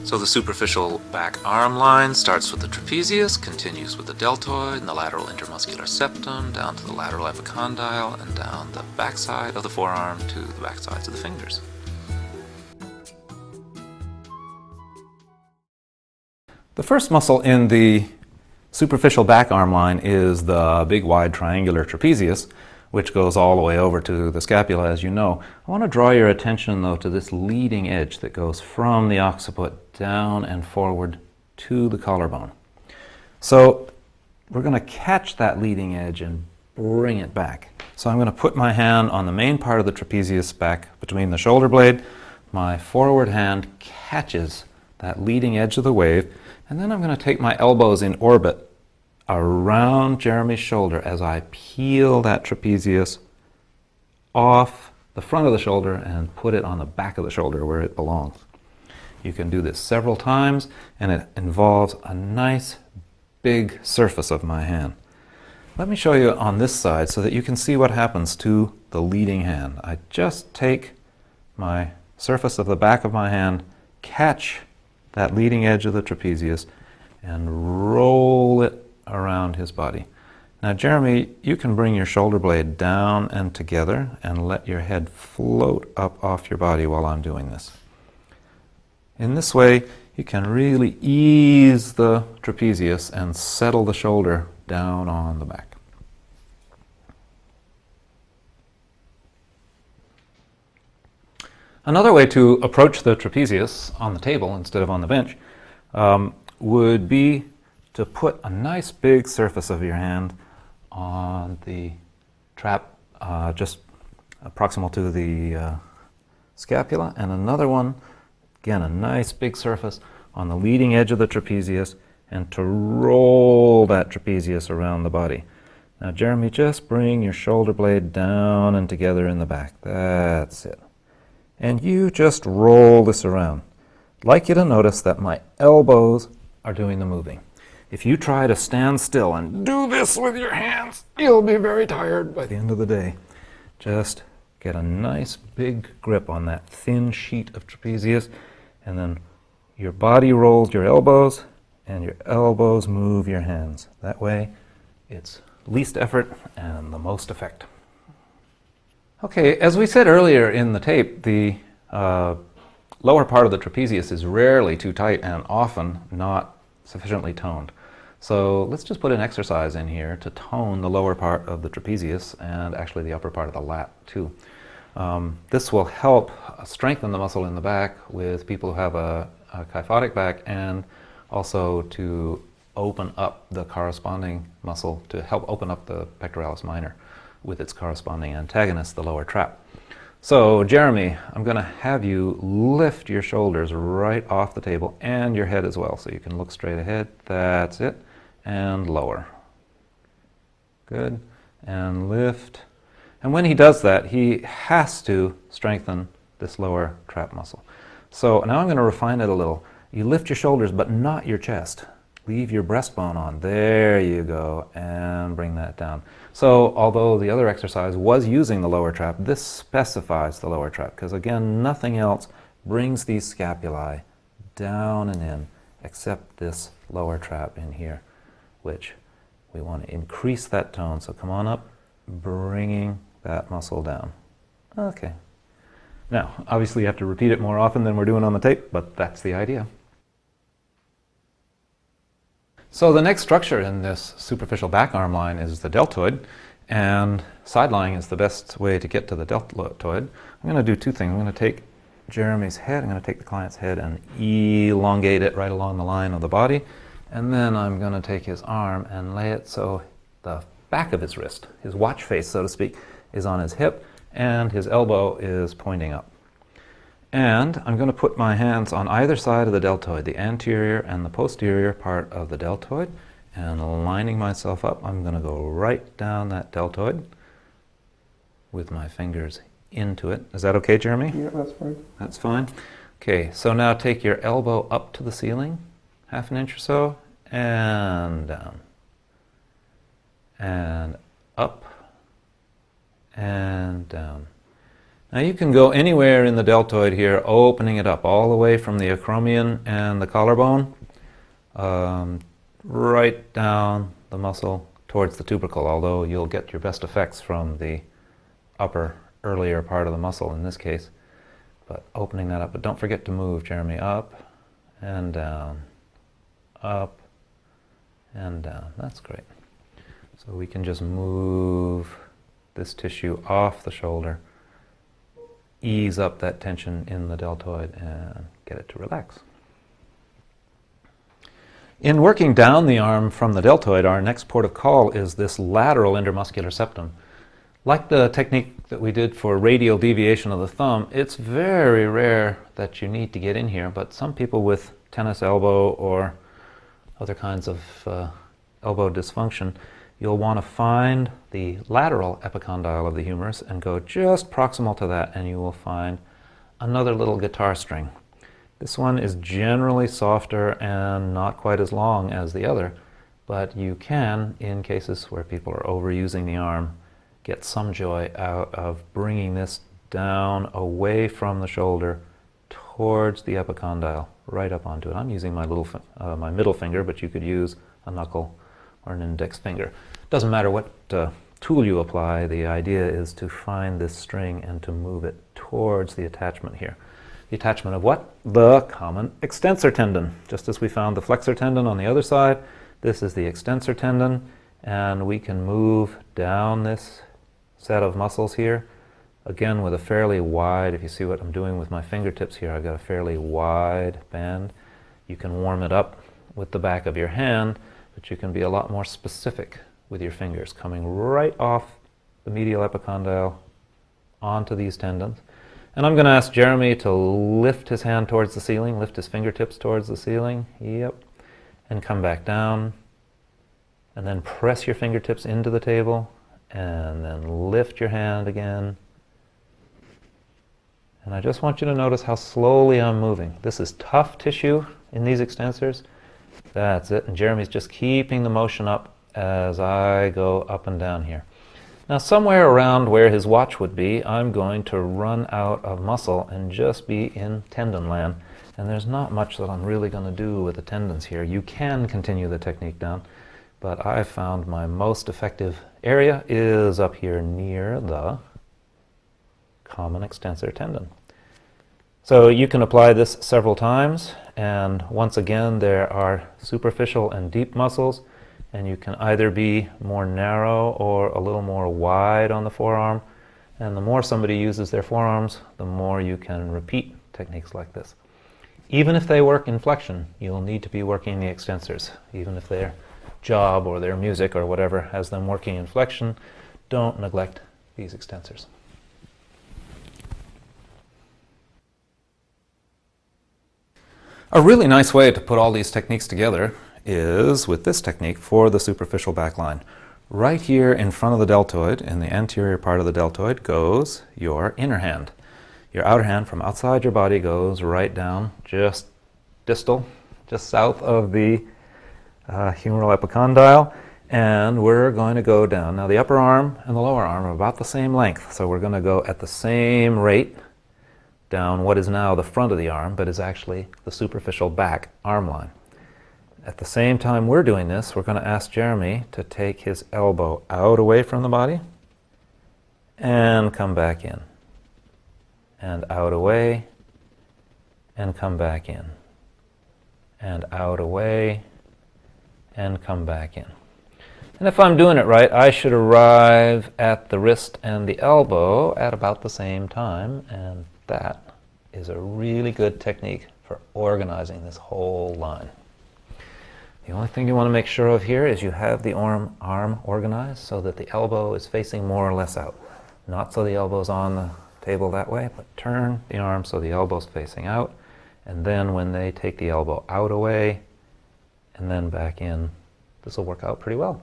So the superficial back arm line starts with the trapezius, continues with the deltoid and the lateral intermuscular septum, down to the lateral epicondyle, and down the backside of the forearm to the backsides of the fingers. The first muscle in the superficial back arm line is the big wide triangular trapezius, which goes all the way over to the scapula, as you know. I want to draw your attention, though, to this leading edge that goes from the occiput down and forward to the collarbone. So we're going to catch that leading edge and bring it back. So I'm going to put my hand on the main part of the trapezius back between the shoulder blade. My forward hand catches that leading edge of the wave, and then I'm going to take my elbows in orbit around Jeremy's shoulder as I peel that trapezius off the front of the shoulder and put it on the back of the shoulder where it belongs. You can do this several times, and it involves a nice big surface of my hand. Let me show you on this side so that you can see what happens to the leading hand. I just take my surface of the back of my hand, catch that leading edge of the trapezius, and roll it around his body. Now, Jeremy, you can bring your shoulder blade down and together and let your head float up off your body while I'm doing this. In this way, you can really ease the trapezius and settle the shoulder down on the back. Another way to approach the trapezius on the table instead of on the bench would be to put a nice big surface of your hand on the trap just proximal to the scapula, and another one, again, a nice big surface on the leading edge of the trapezius, and to roll that trapezius around the body. Now, Jeremy, just bring your shoulder blade down and together in the back. That's it. And you just roll this around. I'd like you to notice that my elbows are doing the moving. If you try to stand still and do this with your hands, you'll be very tired by the end of the day. Just get a nice big grip on that thin sheet of trapezius, and then your body rolls your elbows, and your elbows move your hands. That way, it's least effort and the most effect. Okay, as we said earlier in the tape, the lower part of the trapezius is rarely too tight and often not sufficiently toned. So let's just put an exercise in here to tone the lower part of the trapezius and actually the upper part of the lat too. This will help strengthen the muscle in the back with people who have a kyphotic back, and also to open up the corresponding muscle, to help open up the pectoralis minor with its corresponding antagonist, the lower trap. So, Jeremy, I'm going to have you lift your shoulders right off the table and your head as well, so you can look straight ahead. That's it. And lower. Good. And lift. And when he does that, he has to strengthen this lower trap muscle. So now I'm going to refine it a little. You lift your shoulders, but not your chest. Leave your breastbone on. There you go. And bring that down. So although the other exercise was using the lower trap, this specifies the lower trap, because again, nothing else brings these scapulae down and in except this lower trap in here, which we want to increase that tone. So come on up, bringing that muscle down. Okay. Now, obviously you have to repeat it more often than we're doing on the tape, but that's the idea. So the next structure in this superficial back arm line is the deltoid, and side lying is the best way to get to the deltoid. I'm going to do two things. I'm going to take Jeremy's head, I'm going to take the client's head and elongate it right along the line of the body, and then I'm going to take his arm and lay it so the back of his wrist, his watch face, so to speak, is on his hip, and his elbow is pointing up. And I'm going to put my hands on either side of the deltoid, the anterior and the posterior part of the deltoid, and lining myself up, I'm going to go right down that deltoid with my fingers into it. Is that okay, Jeremy? Yeah, that's fine. That's fine. Okay, so now take your elbow up to the ceiling, half an inch or so, and down. And up, and down. Now you can go anywhere in the deltoid here, opening it up all the way from the acromion and the collarbone, right down the muscle towards the tubercle, although you'll get your best effects from the upper, earlier part of the muscle in this case. But opening that up, but don't forget to move, Jeremy, up and down, up and down. That's great. So we can just move this tissue off the shoulder, ease up that tension in the deltoid and get it to relax. In working down the arm from the deltoid, our next port of call is this lateral intermuscular septum. Like the technique that we did for radial deviation of the thumb, it's very rare that you need to get in here, but some people with tennis elbow or other kinds of elbow dysfunction, you'll want to find the lateral epicondyle of the humerus and go just proximal to that, and you will find another little guitar string. This one is generally softer and not quite as long as the other, but you can, in cases where people are overusing the arm, get some joy out of bringing this down away from the shoulder towards the epicondyle, right up onto it. I'm using my my middle finger, but you could use a knuckle or an index finger. Doesn't matter what tool you apply, the idea is to find this string and to move it towards the attachment here. The attachment of what? The common extensor tendon. Just as we found the flexor tendon on the other side, this is the extensor tendon, and we can move down this set of muscles here, again with a fairly wide, if you see what I'm doing with my fingertips here, I've got a fairly wide band. You can warm it up with the back of your hand, but you can be a lot more specific with your fingers, coming right off the medial epicondyle onto these tendons. And I'm going to ask Jeremy to lift his hand towards the ceiling, lift his fingertips towards the ceiling, yep, and come back down, and then press your fingertips into the table, and then lift your hand again. And I just want you to notice how slowly I'm moving. This is tough tissue in these extensors. That's it. And Jeremy's just keeping the motion up as I go up and down here. Now somewhere around where his watch would be, I'm going to run out of muscle and just be in tendon land. And there's not much that I'm really going to do with the tendons here. You can continue the technique down, but I found my most effective area is up here near the common extensor tendon. So you can apply this several times, and once again there are superficial and deep muscles, and you can either be more narrow or a little more wide on the forearm, and the more somebody uses their forearms, the more you can repeat techniques like this. Even if they work in flexion, you'll need to be working the extensors. Even if their job or their music or whatever has them working in flexion, don't neglect these extensors. A really nice way to put all these techniques together is with this technique for the superficial back line. Right here in front of the deltoid, in the anterior part of the deltoid, goes your inner hand. Your outer hand from outside your body goes right down, just distal, just south of the humeral epicondyle, and we're going to go down. Now the upper arm and the lower arm are about the same length, so we're going to go at the same rate down what is now the front of the arm, but is actually the superficial back arm line. At the same time we're doing this, we're going to ask Jeremy to take his elbow out away from the body and come back in. And out away and come back in. And out away and come back in. And if I'm doing it right, I should arrive at the wrist and the elbow at about the same time, and that is a really good technique for organizing this whole line. The only thing you want to make sure of here is you have the arm organized so that the elbow is facing more or less out. Not so the elbow's on the table that way, but turn the arm so the elbow's facing out, and then when they take the elbow out away and then back in, this will work out pretty well.